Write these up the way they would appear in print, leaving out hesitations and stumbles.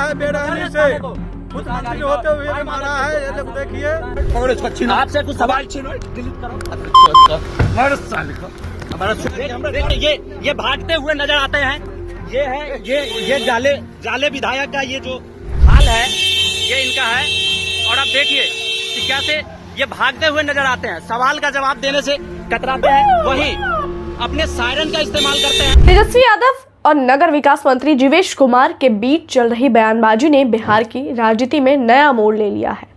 है बेरहमी से, मुख्यमंत्री होते हुए भी मारा है। ये लोग देखिए, आपसे कुछ सवाल छीनो, डिलीट करो। ये भागते हुए नजर आते हैं। ये है ये जाले विधायक का ये जो हाल है ये इनका है। और अब देखिए कि कैसे ये भागते हुए नजर आते हैं, सवाल का जवाब देने से कतराते हैं, वही अपने सायरन का इस्तेमाल करते हैं। तेजस्वी यादव और नगर विकास मंत्री जीवेश कुमार के बीच चल रही बयानबाजी ने बिहार की राजनीति में नया मोड़ ले लिया है।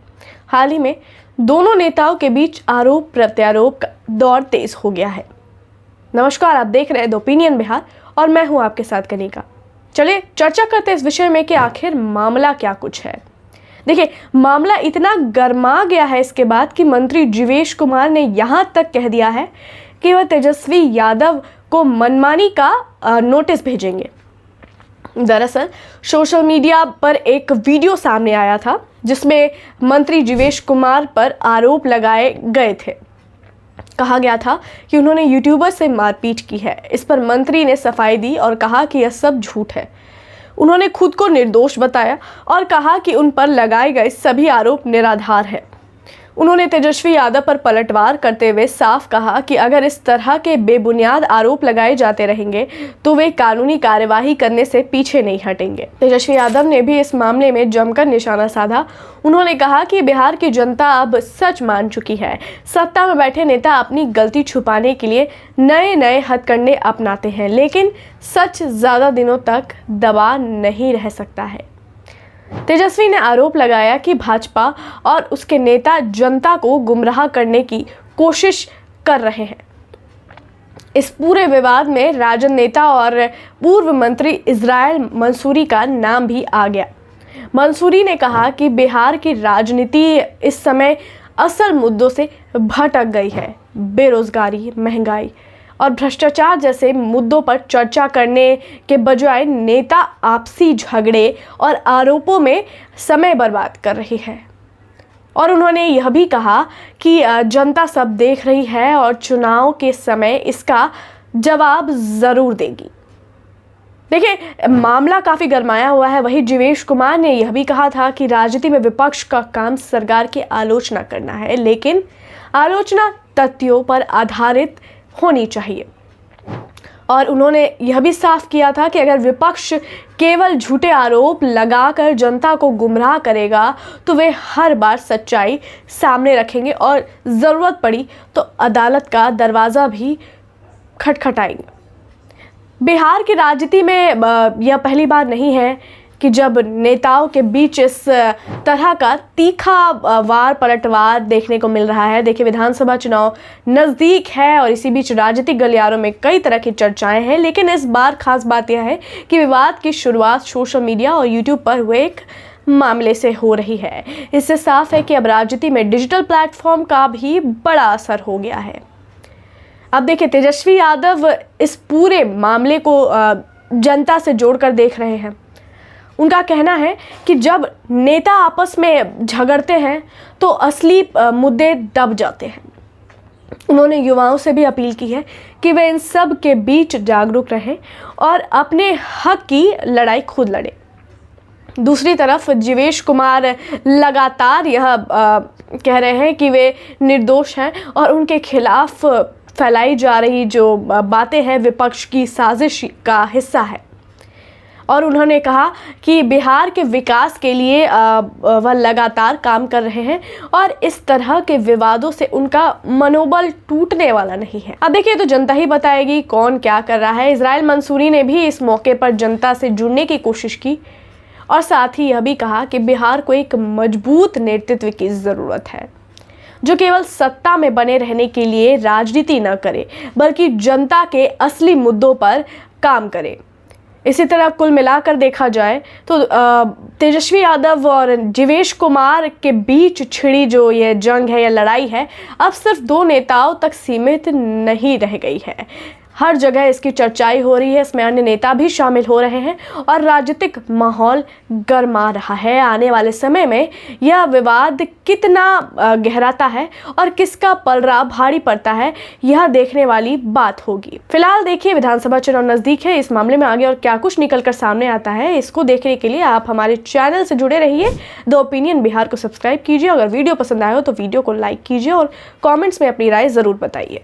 हाल ही में दोनों नेताओं के बीच आरोप प्रत्यारोप का दौर तेज हो गया है। नमस्कार, आप देख रहे हैं द ओपिनियन बिहार और मैं हूं आपके साथ कनिका। चलिए चर्चा करते हैं इस विषय में कि आखिर मामला क्या कुछ है। देखिए, मामला इतना गर्मा गया है इसके बाद कि मंत्री जीवेश कुमार ने यहां तक कह दिया है कि वह तेजस्वी यादव को मनमानी का नोटिस भेजेंगे। दरअसल सोशल मीडिया पर एक वीडियो सामने आया था जिसमें मंत्री जीवेश कुमार पर आरोप लगाए गए थे। कहा गया था कि उन्होंने यूट्यूबर से मारपीट की है। इस पर मंत्री ने सफाई दी और कहा कि यह सब झूठ है। उन्होंने खुद को निर्दोष बताया और कहा कि उन पर लगाए गए सभी आरोप निराधार है। उन्होंने तेजस्वी यादव पर पलटवार करते हुए साफ कहा कि अगर इस तरह के बेबुनियाद आरोप लगाए जाते रहेंगे तो वे कानूनी कार्यवाही करने से पीछे नहीं हटेंगे। तेजस्वी यादव ने भी इस मामले में जमकर निशाना साधा। उन्होंने कहा कि बिहार की जनता अब सच मान चुकी है। सत्ता में बैठे नेता अपनी गलती छुपाने के लिए नए नए हथकंडे अपनाते हैं, लेकिन सच ज्यादा दिनों तक दबा नहीं रह सकता है। तेजस्वी ने आरोप लगाया कि भाजपा और उसके नेता जनता को गुमराह करने की कोशिश कर रहे हैं। इस पूरे विवाद में राजद नेता और पूर्व मंत्री इस्राइल मंसूरी का नाम भी आ गया। मंसूरी ने कहा कि बिहार की राजनीति इस समय असल मुद्दों से भटक गई है। बेरोजगारी, महंगाई और भ्रष्टाचार जैसे मुद्दों पर चर्चा करने के बजाय नेता आपसी झगड़े और आरोपों में समय बर्बाद कर रही है। और उन्होंने यह भी कहा कि जनता सब देख रही है और चुनाव के समय इसका जवाब ज़रूर देगी। देखिए, मामला काफ़ी गरमाया हुआ है। वहीं जीवेश कुमार ने यह भी कहा था कि राजनीति में विपक्ष का काम सरकार की आलोचना करना है, लेकिन आलोचना तथ्यों पर आधारित होनी चाहिए। और उन्होंने यह भी साफ किया था कि अगर विपक्ष केवल झूठे आरोप लगाकर जनता को गुमराह करेगा तो वे हर बार सच्चाई सामने रखेंगे और ज़रूरत पड़ी तो अदालत का दरवाज़ा भी खटखटाएंगे। बिहार की राजनीति में यह पहली बार नहीं है कि जब नेताओं के बीच इस तरह का तीखा वार पलटवार देखने को मिल रहा है। देखिए, विधानसभा चुनाव नज़दीक है और इसी बीच राजनीतिक गलियारों में कई तरह की चर्चाएं हैं, लेकिन इस बार खास बात यह है कि विवाद की शुरुआत सोशल मीडिया और यूट्यूब पर हुए एक मामले से हो रही है। इससे साफ है कि अब राजनीति में डिजिटल प्लेटफॉर्म का भी बड़ा असर हो गया है। अब देखिए, तेजस्वी यादव इस पूरे मामले को जनता से जोड़कर देख रहे हैं। उनका कहना है कि जब नेता आपस में झगड़ते हैं तो असली मुद्दे दब जाते हैं। उन्होंने युवाओं से भी अपील की है कि वे इन सब के बीच जागरूक रहें और अपने हक की लड़ाई खुद लड़ें। दूसरी तरफ जीवेश कुमार लगातार यह कह रहे हैं कि वे निर्दोष हैं और उनके खिलाफ फैलाई जा रही जो बातें हैं विपक्ष की साजिश का हिस्सा है। और उन्होंने कहा कि बिहार के विकास के लिए वह लगातार काम कर रहे हैं और इस तरह के विवादों से उनका मनोबल टूटने वाला नहीं है। अब देखिए, तो जनता ही बताएगी कौन क्या कर रहा है। इस्राइल मंसूरी ने भी इस मौके पर जनता से जुड़ने की कोशिश की और साथ ही यह भी कहा कि बिहार को एक मजबूत नेतृत्व की ज़रूरत है जो केवल सत्ता में बने रहने के लिए राजनीति न करे बल्कि जनता के असली मुद्दों पर काम करे। इसी तरह कुल मिलाकर देखा जाए तो तेजस्वी यादव और जीवेश कुमार के बीच छिड़ी जो ये जंग है या लड़ाई है अब सिर्फ दो नेताओं तक सीमित नहीं रह गई है। हर जगह इसकी चर्चाई हो रही है, इसमें अन्य नेता भी शामिल हो रहे हैं और राजनीतिक माहौल गर्मा रहा है। आने वाले समय में यह विवाद कितना गहराता है और किसका पलड़ा भारी पड़ता है, यह देखने वाली बात होगी। फिलहाल देखिए, विधानसभा चुनाव नजदीक है, इस मामले में आगे और क्या कुछ निकलकर सामने आता है, इसको देखने के लिए आप हमारे चैनल से जुड़े रहिए। द ओपिनियन बिहार को सब्सक्राइब कीजिए। अगर वीडियो पसंद आए हो तो वीडियो को लाइक कीजिए और कमेंट्स में अपनी राय जरूर बताइए।